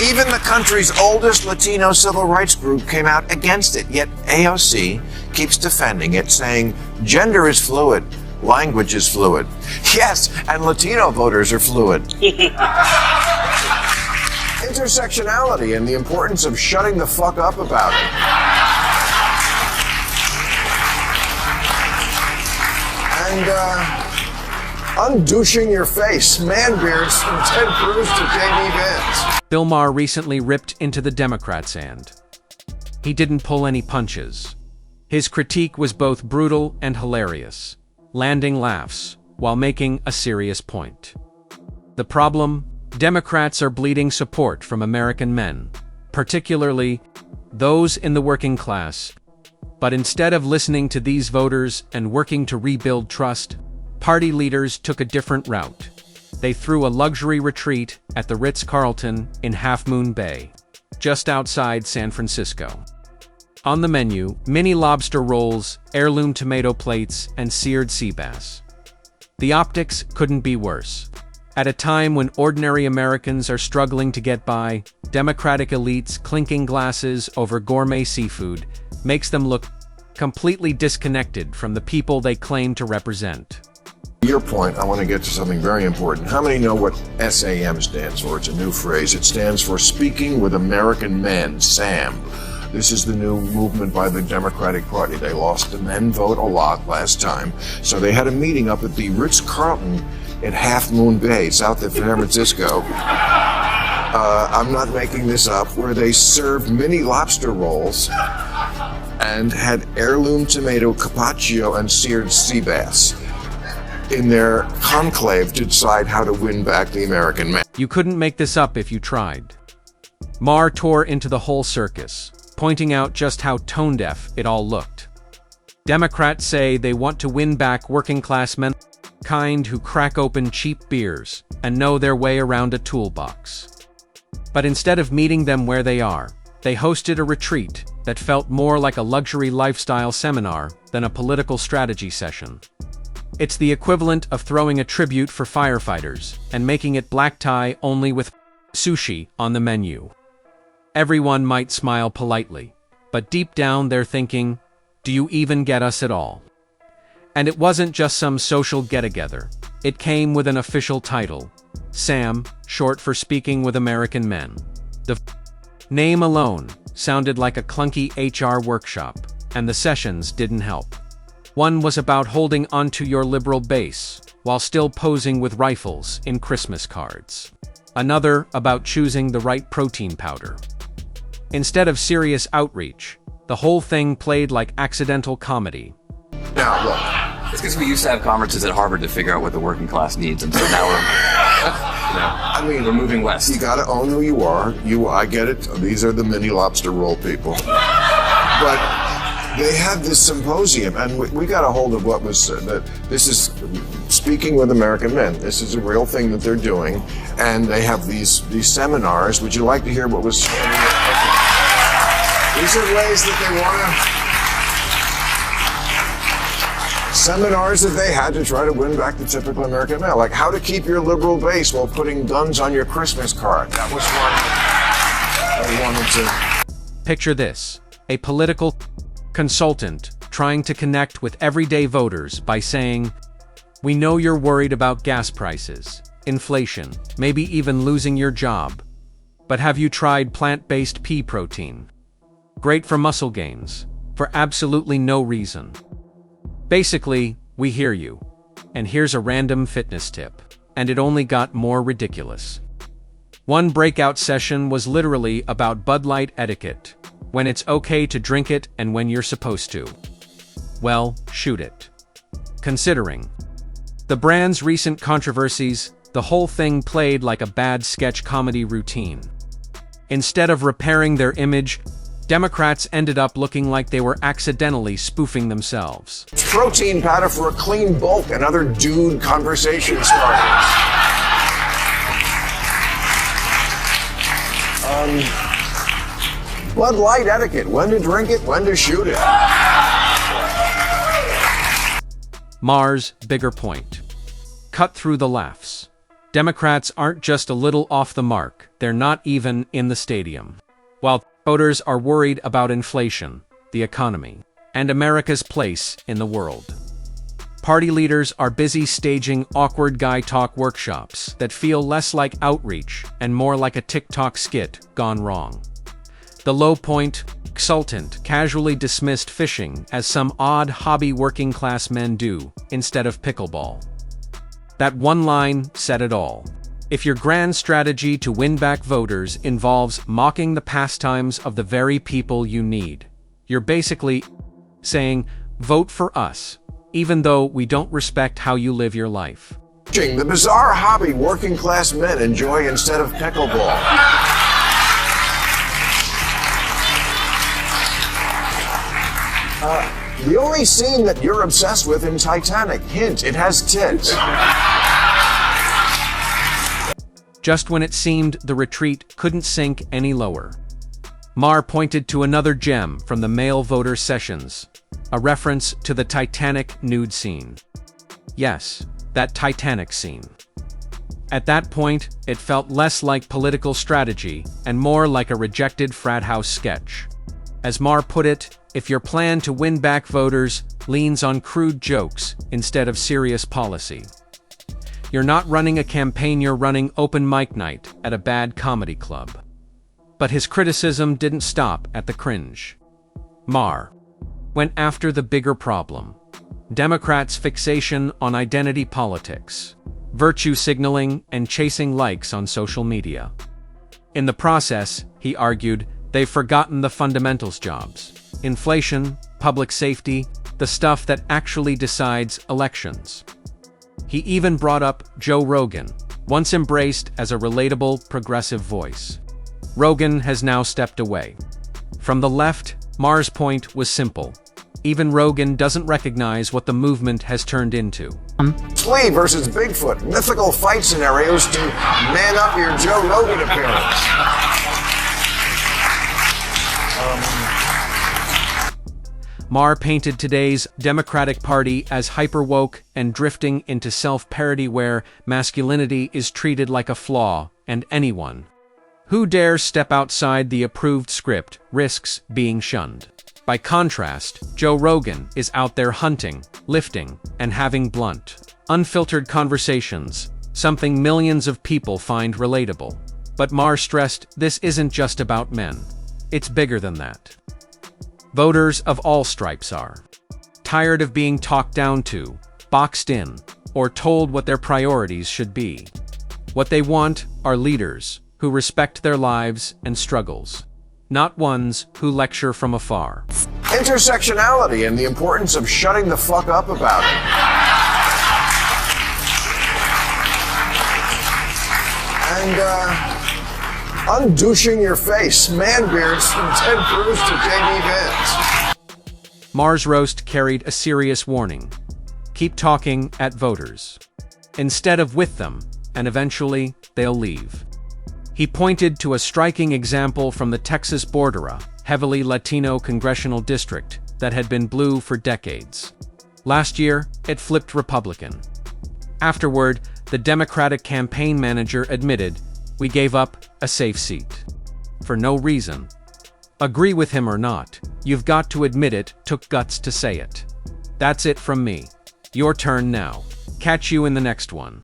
Even the country's oldest Latino civil rights group came out against it, yet AOC keeps defending it, saying gender is fluid, language is fluid. Yes, and Latino voters are fluid. Intersectionality and the importance of shutting the fuck up about it. And, undouching your face, man beards from Ted Cruz to J.D. Vance. Bill Maher recently ripped into the Democrats' and he didn't pull any punches. His critique was both brutal and hilarious, landing laughs while making a serious point. The problem? Democrats are bleeding support from American men, particularly those in the working class. But instead of listening to these voters and working to rebuild trust, party leaders took a different route. They threw a luxury retreat at the Ritz-Carlton in Half Moon Bay, just outside San Francisco. On the menu, mini lobster rolls, heirloom tomato plates, and seared sea bass. The optics couldn't be worse. At a time when ordinary Americans are struggling to get by, Democratic elites clinking glasses over gourmet seafood makes them look completely disconnected from the people they claim to represent. To your point, I want to get to something very important. How many know what SAM stands for? It's a new phrase. It stands for Speaking with American Men, SAM. This is the new movement by the Democratic Party. They lost the men vote a lot last time, so they had a meeting up at the Ritz-Carlton in Half Moon Bay, south of San Francisco. I'm not making this up, where they served mini lobster rolls and had heirloom tomato carpaccio and seared sea bass in their conclave to decide how to win back the American man. You couldn't make this up if you tried. Maher tore into the whole circus, pointing out just how tone-deaf it all looked. Democrats say they want to win back working-class men, kind who crack open cheap beers and know their way around a toolbox. But instead of meeting them where they are, they hosted a retreat that felt more like a luxury lifestyle seminar than a political strategy session. It's the equivalent of throwing a tribute for firefighters and making it black tie only with sushi on the menu. Everyone might smile politely, but deep down they're thinking, do you even get us at all? And it wasn't just some social get-together. It came with an official title, SAM, short for Speaking with American Men. The name alone sounded like a clunky HR workshop, and the sessions didn't help. One was about holding onto your liberal base while still posing with rifles in Christmas cards. Another about choosing the right protein powder. Instead of serious outreach, the whole thing played like accidental comedy. Now, look. It's because we used to have conferences at Harvard to figure out what the working class needs, and so now we're moving west. You gotta own who you are. I get it. These are the mini lobster roll people. But they had this symposium, and we got a hold of what was that. This is Speaking with American Men. This is a real thing that they're doing, and they have these seminars. Would you like to hear what was? Okay. These are ways that they want to. Seminars that they had to try to win back the typical American male, like how to keep your liberal base while putting guns on your Christmas card. That was one they wanted to. Picture this: a political consultant trying to connect with everyday voters by saying, "We know you're worried about gas prices, inflation, maybe even losing your job. But have you tried plant-based pea protein? Great for muscle gains, for absolutely no reason. Basically, we hear you. And here's a random fitness tip." And it only got more ridiculous. One breakout session was literally about Bud Light etiquette, when it's okay to drink it and when you're supposed to. Well, shoot it. Considering the brand's recent controversies, the whole thing played like a bad sketch comedy routine. Instead of repairing their image, Democrats ended up looking like they were accidentally spoofing themselves. Protein powder for a clean bulk and other dude conversation starters. Bud Light etiquette, when to drink it, when to shoot it. Maher's bigger point. Cut through the laughs. Democrats aren't just a little off the mark, they're not even in the stadium. While voters are worried about inflation, the economy, and America's place in the world. Party leaders are busy staging awkward guy talk workshops that feel less like outreach and more like a TikTok skit gone wrong. The low point, exultant, casually dismissed fishing as some odd hobby working class men do, instead of pickleball. That one line said it all. If your grand strategy to win back voters involves mocking the pastimes of the very people you need, you're basically saying, vote for us, even though we don't respect how you live your life. The bizarre hobby working class men enjoy instead of pickleball. The only scene that you're obsessed with in Titanic, hint, it has tits. Just when it seemed the retreat couldn't sink any lower, Maher pointed to another gem from the male voter sessions, a reference to the Titanic nude scene. Yes, that Titanic scene. At that point, it felt less like political strategy and more like a rejected frat house sketch. As Maher put it, if your plan to win back voters leans on crude jokes instead of serious policy, you're not running a campaign, you're running open mic night at a bad comedy club. But his criticism didn't stop at the cringe. Maher went after the bigger problem: Democrats' fixation on identity politics, virtue signaling, and chasing likes on social media. In the process, he argued, they've forgotten the fundamentals jobs: inflation, public safety, the stuff that actually decides elections. He even brought up Joe Rogan, once embraced as a relatable, progressive voice. Rogan has now stepped away. From the left, Maher's point was simple. Even Rogan doesn't recognize what the movement has turned into. Flea versus Bigfoot, mythical fight scenarios to man up your Joe Rogan appearance. Maher painted today's Democratic Party as hyper-woke and drifting into self-parody where masculinity is treated like a flaw, and anyone who dares step outside the approved script risks being shunned. By contrast, Joe Rogan is out there hunting, lifting, and having blunt, unfiltered conversations, something millions of people find relatable. But Maher stressed this isn't just about men. It's bigger than that. Voters of all stripes are tired of being talked down to, boxed in, or told what their priorities should be. What they want are leaders who respect their lives and struggles, not ones who lecture from afar. Intersectionality and the importance of shutting the fuck up about it. And, undouching your face, man beards from Ted Cruz to J.D. Vance. Maher's roast carried a serious warning. Keep talking at voters, instead of with them, and eventually they'll leave. He pointed to a striking example from the Texas border, a heavily Latino congressional district that had been blue for decades. Last year, it flipped Republican. Afterward, the Democratic campaign manager admitted, "We gave up a safe seat. For no reason." Agree with him or not, you've got to admit it took guts to say it. That's it from me. Your turn now. Catch you in the next one.